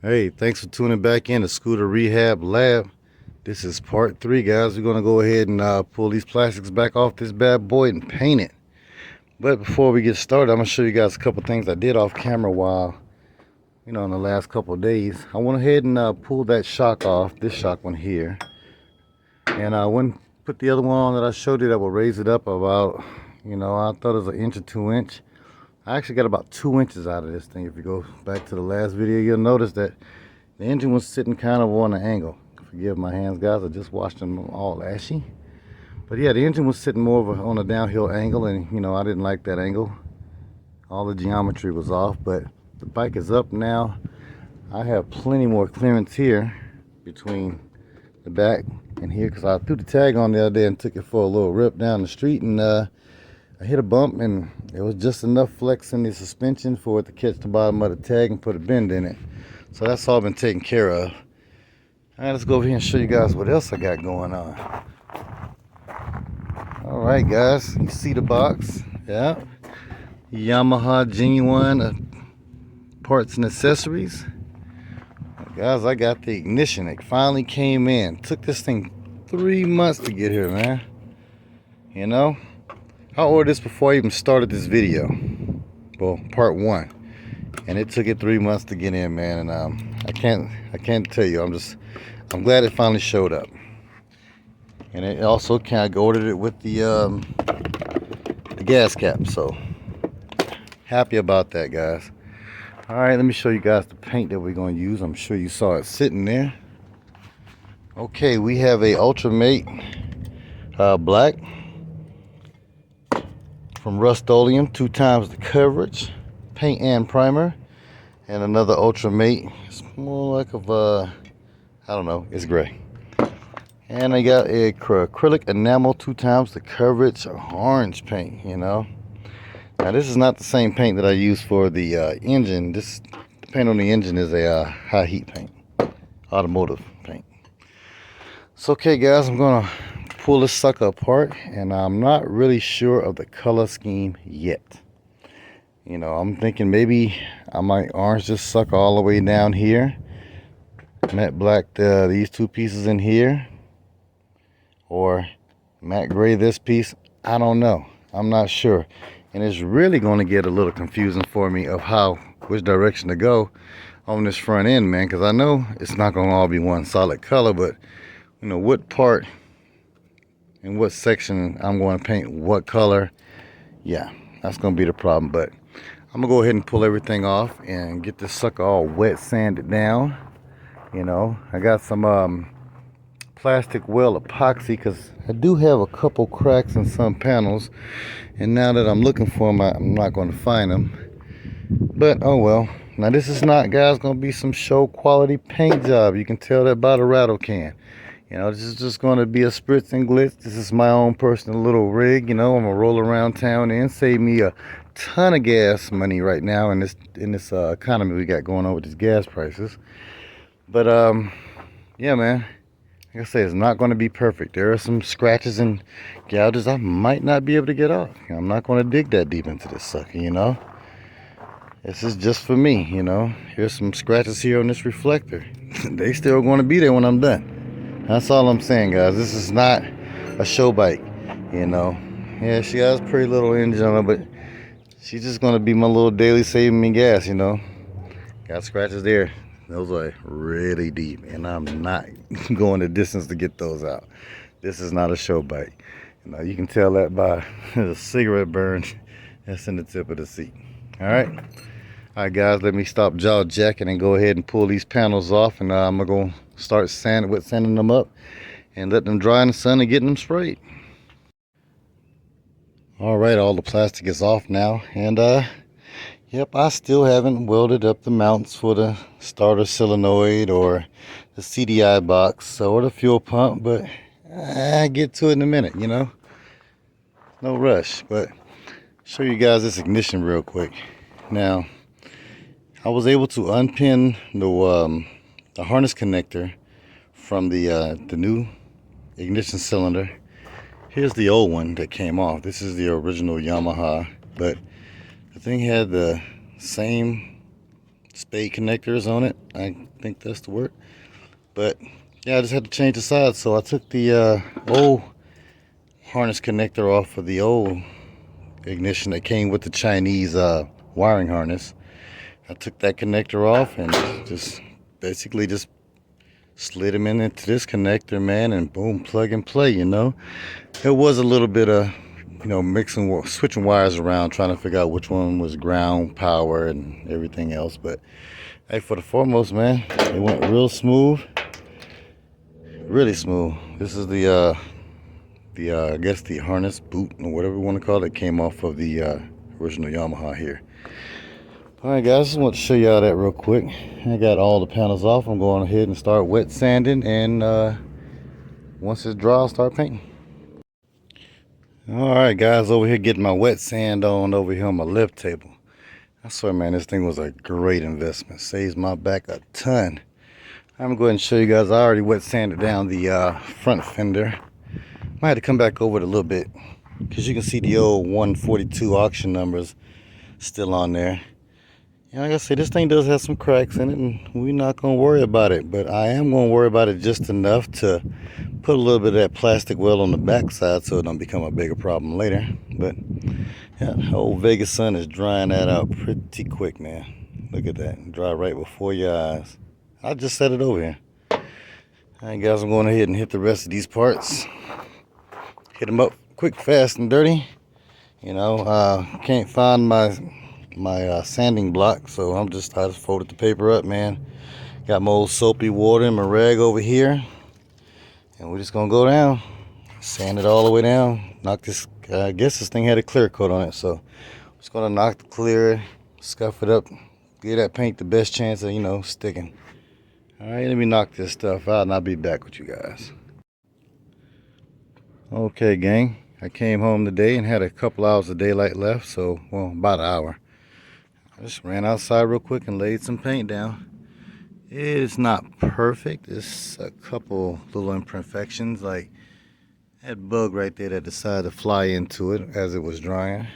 Hey, thanks for tuning back in to Scooter Rehab Lab. This is part 3, guys. We're going to go ahead and pull these plastics back off this bad boy and paint it. But before we get started, I'm going to show you guys a couple things I did off camera while, in the last couple of days. I went ahead and pulled that shock off, this shock one here. And I went and put the other one on that I showed you that will raise it up about, I thought it was an inch or 2 inch. I actually got about 2 inches out of this thing. If you go back to the last video, you'll notice that the engine was sitting kind of on an angle. Forgive my hands, guys. I just washed them all ashy. But yeah, the engine was sitting more on a downhill angle, and I didn't like that angle. All the geometry was off, but the bike is up now. I have plenty more clearance here between the back and here, because I threw the tag on the other day and took it for a little rip down the street, and I hit a bump, and it was just enough flex in the suspension for it to catch the bottom of the tag and put a bend in it. So that's all been taken care of. All right, let's go over here and show you guys what else I got going on. All right, guys, you see the box? Yeah, Yamaha genuine parts and accessories. Guys, I got the ignition. It finally came in. Took this thing 3 months to get here, man. I ordered this before I even started this video. Well, part 1, and it took it 3 months to get in, man. And I can't tell you. I'm glad it finally showed up. And it also I ordered it with the gas cap. So happy about that, guys. All right, let me show you guys the paint that we're going to use. I'm sure you saw it sitting there. Okay, we have a Ultramate black from Rust-Oleum, 2 times the coverage, paint and primer, and another Ultramate. It's more like I don't know, it's gray. And I got a acrylic enamel, 2 times the coverage, orange paint. Now this is not the same paint that I use for the engine. The paint on the engine is a high heat paint, automotive paint. So okay, guys, I'm gonna pull this sucker apart, and I'm not really sure of the color scheme yet. I'm thinking maybe I might orange this sucker all the way down here, matte black these 2 pieces in here, or matte gray this piece. I don't know. I'm not sure, and it's really going to get a little confusing for me of which direction to go on this front end, man, because I know it's not going to all be one solid color, but what part and what section I'm going to paint what color, yeah, that's going to be the problem. But I'm going to go ahead and pull everything off and get this sucker all wet sanded down. I got some plastic well epoxy, because I do have a couple cracks in some panels, and now that I'm looking for them, I'm not going to find them. But oh well. Now this is not, guys, going to be some show quality paint job. You can tell that by the rattle can. This is just going to be a spritz and glitz. This is my own personal little rig. I'm going to roll around town and save me a ton of gas money right now in this economy we got going on with these gas prices. But yeah, man, like I say, it's not going to be perfect. There are some scratches and gouges I might not be able to get off. I'm not going to dig that deep into this sucker. This is just for me. Here's some scratches here on this reflector. They still going to be there when I'm done. That's all I'm saying, guys. This is not a show bike. Yeah, she has a pretty little engine on her, but she's just going to be my little daily saving me gas. Got scratches there. Those are really deep, and I'm not going the distance to get those out. This is not a show bike. You can tell that by the cigarette burn that's in the tip of the seat. All right, guys, let me stop jaw jacking and go ahead and pull these panels off, and I'm gonna go start sanding them up and let them dry in the sun and getting them sprayed. All right, all the plastic is off now, and yep, I still haven't welded up the mounts for the starter solenoid or the CDI box or the fuel pump, but I get to it in a minute. No rush. But show you guys this ignition real quick. Now, I was able to unpin the harness connector from the new ignition cylinder. Here's the old one that came off. This is the original Yamaha, but the thing had the same spade connectors on it. I think that's the word. But yeah, I just had to change the sides. So I took the old harness connector off of the old ignition that came with the Chinese wiring harness. I took that connector off and just basically just slid them into this connector, man, and boom, plug and play, you know. It was a little bit of, you know, switching wires around, trying to figure out which one was ground, power, and everything else. But hey, for the foremost, man, it went real smooth, really smooth. This is the I guess the harness boot or whatever you want to call it, came off of the original Yamaha here. Alright guys, just want to show y'all that real quick. I got all the panels off. I'm going ahead and start wet sanding, and once it's dry, I'll start painting. Alright guys, over here getting my wet sand on over here on my lift table. I swear, man, this thing was a great investment. Saves my back a ton. I'm going to go ahead and show you guys. I already wet sanded down the front fender. Might have to come back over it a little bit, because you can see the old 142 auction numbers still on there. And like I said, this thing does have some cracks in it, and we're not going to worry about it. But I am going to worry about it just enough to put a little bit of that plastic well on the backside so it don't become a bigger problem later. But yeah, the old Vegas sun is drying that out pretty quick, man. Look at that. Dry right before your eyes. I just set it over here. Alright guys, I'm going ahead and hit the rest of these parts. Hit them up quick, fast, and dirty. You know, can't find my sanding block, so I just folded the paper up, man. Got my old soapy water and my rag over here, and we're just gonna go down, sand it all the way down, knock this, I guess this thing had a clear coat on it, so I'm just gonna knock the clear, scuff it up, give that paint the best chance of, you know, sticking. Alright, let me knock this stuff out and I'll be back with you guys. Okay gang, I came home today and had a couple hours of daylight left, so, well, about an hour. I just ran outside real quick and laid some paint down. It's not perfect. It's a couple little imperfections, like that bug right there that decided to fly into it as it was drying.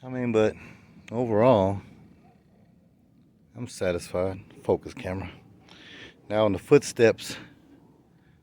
I mean, but overall, I'm satisfied. Focus camera. Now on the footsteps,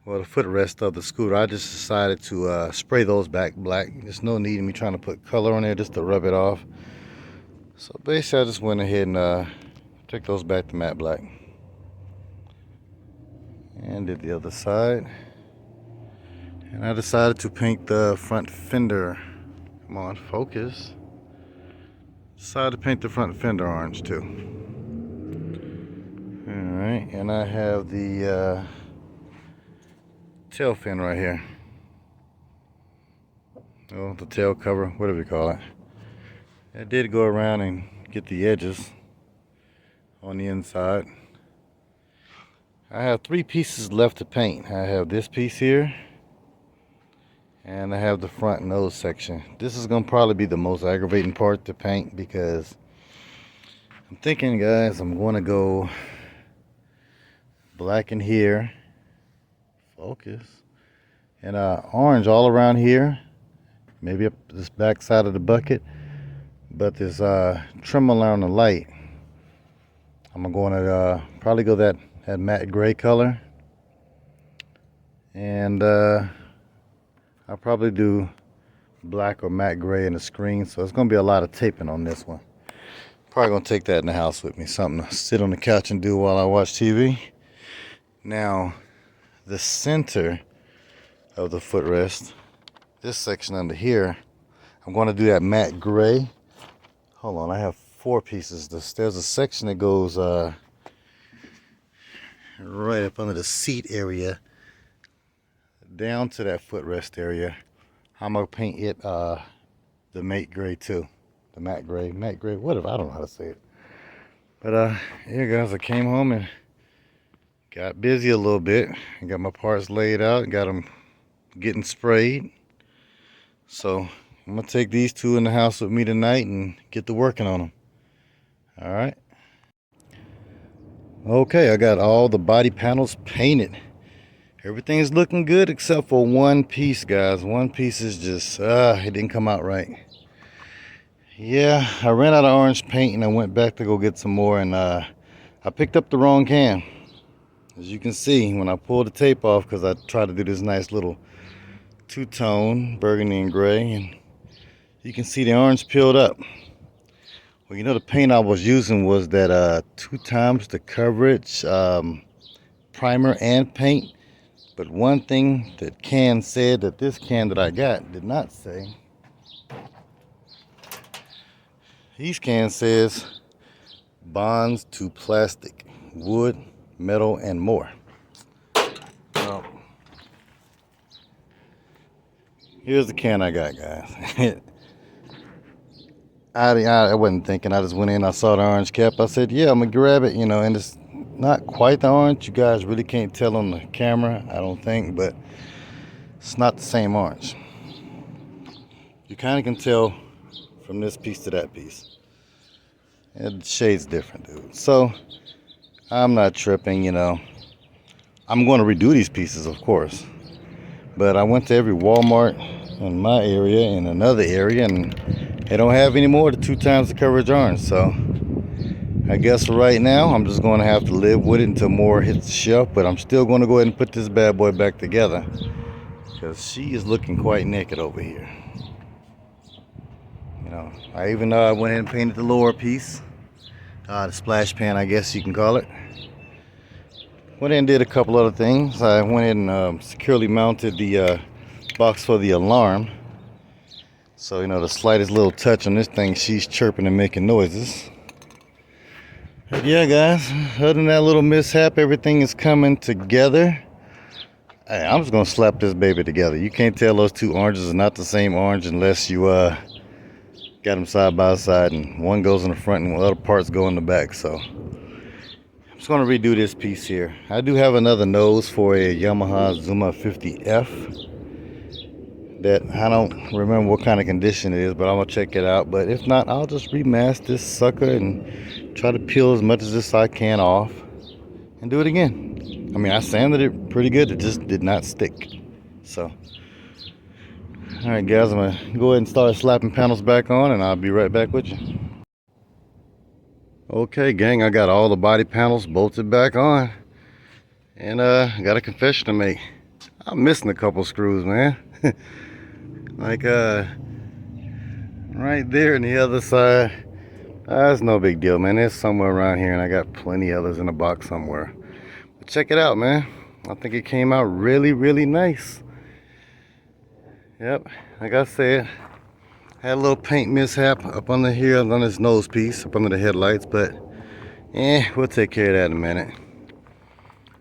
well, the footrest of the scooter, I just decided to spray those back black. There's no need in me trying to put color on there just to rub it off. So basically I just went ahead and took those back to matte black. And did the other side. And I decided to paint the front fender. Come on, focus. Decided to paint the front fender orange too. Alright, and I have the tail fin right here. Oh, the tail cover, whatever you call it. I did go around and get the edges on the inside. I have 3 pieces left to paint. I have this piece here, and I have the front nose section. This is going to probably be the most aggravating part to paint, because I'm thinking, guys, I'm going to go black in here, focus, and orange all around here, maybe up this back side of the bucket. But this trim around the light, I'm going to probably go that matte gray color, and I'll probably do black or matte gray in the screen. So it's going to be a lot of taping on this one. Probably going to take that in the house with me, something to sit on the couch and do while I watch TV. Now the center of the footrest, this section under here, I'm going to do that matte gray. Hold on, I have 4 pieces. There's a section that goes right up under the seat area, down to that footrest area. I'm gonna paint it the matte gray too. The matte gray, whatever. I don't know how to say it. But yeah, guys, I came home and got busy a little bit. I got my parts laid out and got them getting sprayed. So I'm gonna take these 2 in the house with me tonight and get to working on them. All right. Okay, I got all the body panels painted. Everything's looking good except for one piece, guys. One piece is just, it didn't come out right. Yeah, I ran out of orange paint and I went back to go get some more, and I picked up the wrong can. As you can see, when I pulled the tape off, because I tried to do this nice little two-tone burgundy and gray, and you can see the orange peeled up. Well, you know, the paint I was using was that 2 times the coverage primer and paint. But one thing that can said that this can that I got did not say. These cans says bonds to plastic, wood, metal, and more. Well, here's the can I got, guys. I wasn't thinking. I just went in, I saw the orange cap. I said, yeah, I'm gonna grab it, you know, and it's not quite the orange. You guys really can't tell on the camera, I don't think, but it's not the same orange. You kind of can tell from this piece to that piece. And the shade's different, dude. So I'm not tripping, you know. I'm going to redo these pieces, of course. But I went to every Walmart in my area, in another area, and they don't have any more than 2 times the coverage orange. So I guess for right now, I'm just going to have to live with it until more hits the shelf. But I'm still going to go ahead and put this bad boy back together, because she is looking quite naked over here. You know, I went ahead and painted the lower piece, the splash pan, I guess you can call it. Went in and did a couple other things. I went in and securely mounted the box for the alarm. So, you know, the slightest little touch on this thing, she's chirping and making noises. But yeah, guys, other than that little mishap, everything is coming together. Hey, I'm just gonna slap this baby together. You can't tell those 2 oranges are not the same orange unless you got them side by side, and one goes in the front and the other parts go in the back. So I'm just going to redo this piece here. I do have another nose for a Yamaha Zuma 50F that I don't remember what kind of condition it is, but I'm going to check it out. But if not, I'll just remask this sucker and try to peel as much as this I can off and do it again. I mean, I sanded it pretty good. It just did not stick. So alright, guys, I'm going to go ahead and start slapping panels back on, and I'll be right back with you. Okay, gang, I got all the body panels bolted back on. And I got a confession to make. I'm missing a couple screws, man. Like right there on the other side. That's no big deal, man. It's somewhere around here, and I got plenty others in a box somewhere. But check it out, man. I think it came out really, really nice. Yep, like I said, had a little paint mishap up under here on this nose piece, up under the headlights, but we'll take care of that in a minute.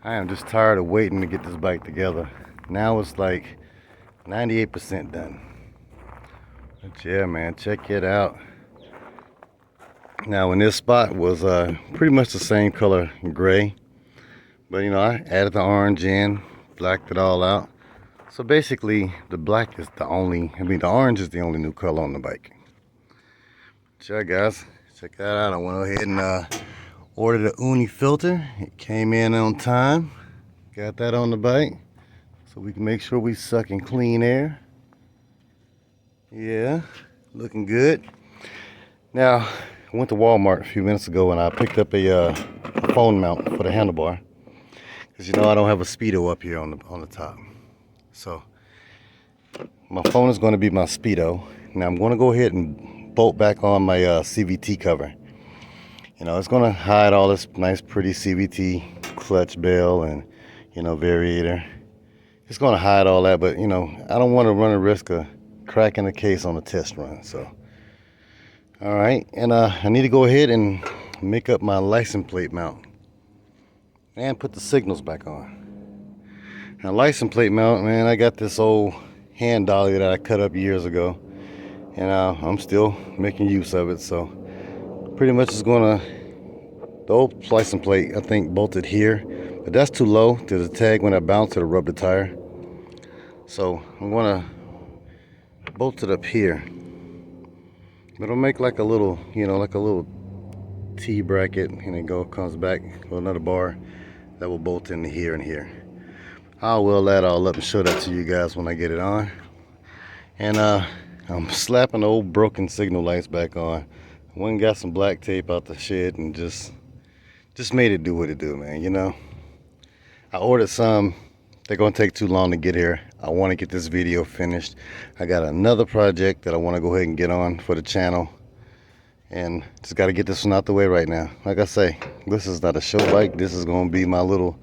I am just tired of waiting to get this bike together. Now it's like 98% done. But yeah, man, check it out. Now, in this spot was pretty much the same color gray, but you know, I added the orange in, blacked it all out. So basically, the black is the orange is the only new color on the bike. So yeah, guys, check that out. I went ahead and ordered a uni filter. It came in on time. Got that on the bike, so we can make sure we sucking clean air. Yeah, looking good. Now, I went to Walmart a few minutes ago and I picked up a phone mount for the handlebar, because you know I don't have a speedo up here on the top. So my phone is going to be my speedo. Now I'm going to go ahead and bolt back on my CVT cover. You know, it's going to hide all this nice pretty CVT clutch bell and, you know, variator. It's going to hide all that, but you know, I don't want to run a risk of cracking the case on a test run. So all right, and I need to go ahead and make up my license plate mount and put the signals back on. Now, license plate mount, man, I got this old hand dolly that I cut up years ago, and I'm still making use of it. So pretty much it's gonna, the old license plate I think bolted here, but that's too low to the tag. When I bounce, it'll rub the tire. So I'm gonna bolt it up here. It'll make like a little, you know, like a little T bracket, and it comes back with another bar that will bolt into here and here. I'll weld that all up and show that to you guys when I get it on. And I'm slapping the old broken signal lights back on. Went and got some black tape out the shed and just made it do what it do, man. You know, I ordered some. They're gonna take too long to get here. I want to get this video finished. I got another project that I want to go ahead and get on for the channel, and just got to get this one out the way right now. Like I say, this is not a show bike. This is gonna be my little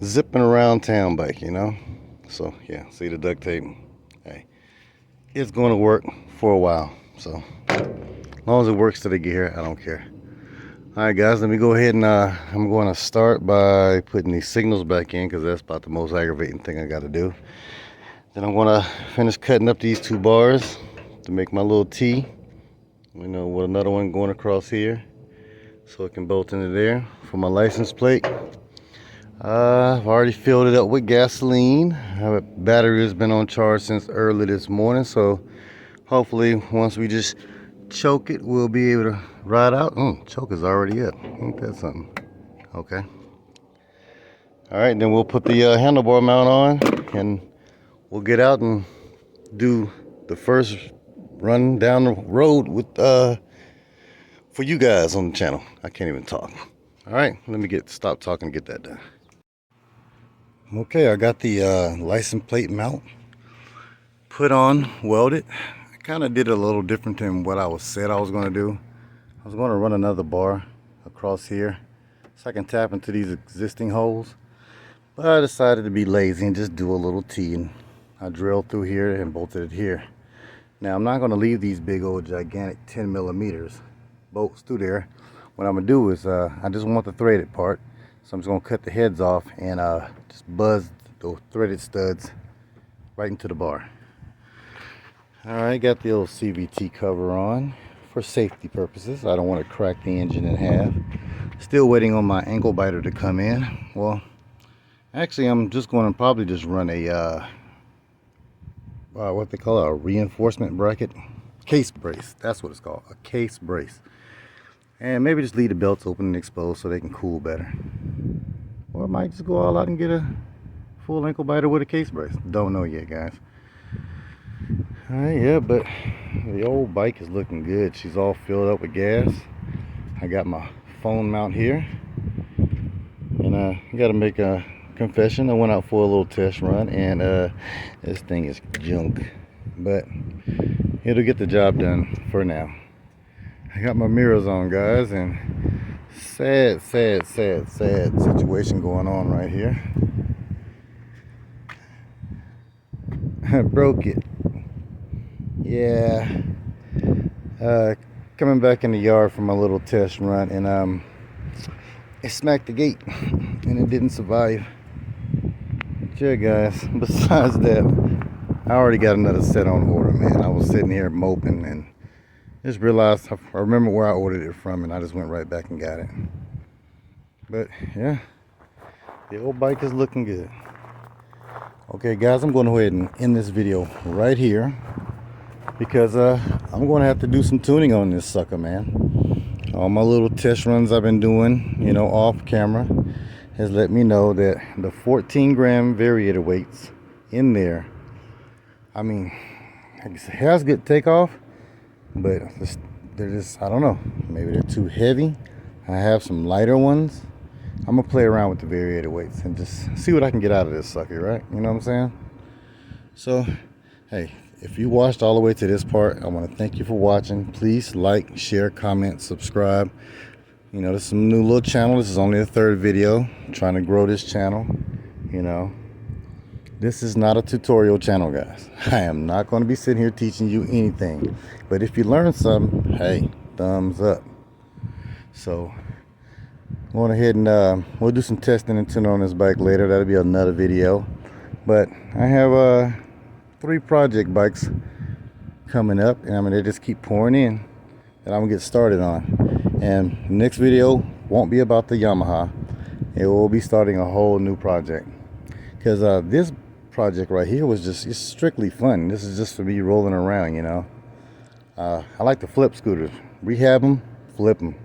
zipping around town bike, you know. So yeah, see the duct tape. Hey, it's going to work for a while. So as long as it works till they get here, I don't care. All right, guys, let me go ahead and I'm going to start by putting these signals back in, because that's about the most aggravating thing I got to do. Then I'm going to finish cutting up these 2 bars to make my little T. You know, with another one going across here, so it can bolt into there for my license plate. I've already filled it up with gasoline. My battery has been on charge since early this morning, so hopefully once we just choke it, we'll be able to ride out. Choke is already up. Ain't that something? Okay. All right, then we'll put the handlebar mount on, and we'll get out and do the first run down the road with for you guys on the channel. I can't even talk. All right, let me stop talking and get that done. Okay, I got the license plate mount put on, welded. I kind of did it a little different than what I said I was going to do. I was going to run another bar across here so I can tap into these existing holes, but I decided to be lazy and just do a little T, and I drilled through here and bolted it here. Now I'm not going to leave these big old gigantic 10 millimeters bolts through there. What I'm going to do is I just want the threaded part, so I'm just going to cut the heads off and just buzz those threaded studs right into the bar. Alright, got the old CVT cover on for safety purposes. I don't want to crack the engine in half. Still waiting on my ankle biter to come in. Well, actually I'm just going to probably just run a what they call a reinforcement bracket case brace. That's what it's called, a case brace. And maybe just leave the belts open and exposed so they can cool better. Or I might just go all out and get a full ankle biter with a case brace. Don't know yet, guys. Alright, yeah, but the old bike is looking good. She's all filled up with gas. I got my phone mount here. And I got to make a confession. I went out for a little test run, and this thing is junk. But it'll get the job done for now. I got my mirrors on, guys, and sad situation going on right here. I broke it. Yeah. Coming back in the yard from my little test run, and it smacked the gate and it didn't survive. But yeah, guys, besides that, I already got another set on order, man. I was sitting here moping and just realized I remember where I ordered it from, and I just went right back and got it. But yeah, the old bike is looking good. Okay, guys, I'm going to go ahead and end this video right here, because I'm going to have to do some tuning on this sucker, man. All my little test runs I've been doing, you know, off camera, has let me know that the 14-gram variator weights in there, I mean, it has good takeoff, but they're just, I don't know, maybe they're too heavy. I have some lighter ones. I'm gonna play around with the variator weights and just see what I can get out of this sucker, right? You know what I'm saying? So, hey, if you watched all the way to this part, I want to thank you for watching. Please like, share, comment, subscribe. You know, this is a new little channel. This is only the 3rd video. I'm trying to grow this channel. You know, this is not a tutorial channel, guys. I am not going to be sitting here teaching you anything. But if you learn something, hey, thumbs up. So, going ahead and we'll do some testing and tuning on this bike later. That'll be another video. But I have 3 project bikes coming up, and I mean, they just keep pouring in that I'm gonna get started on. And the next video won't be about the Yamaha. It will be starting a whole new project, because this project right here was just, it's strictly fun. This is just for me rolling around, you know. I like to flip scooters, rehab them, flip them,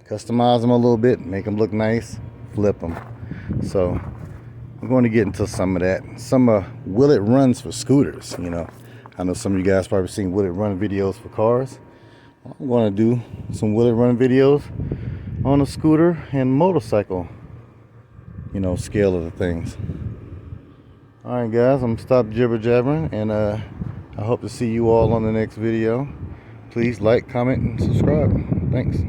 customize them a little bit, make them look nice, flip them. So I'm going to get into some of that. Some will it runs for scooters, you know. I know some of you guys probably seen will it run videos for cars. I'm going to do some will it run videos on a scooter and motorcycle, you know, scale of the things. Alright guys, I'm gonna stop jibber jabbering, and I hope to see you all on the next video. Please like, comment, and subscribe. Thanks.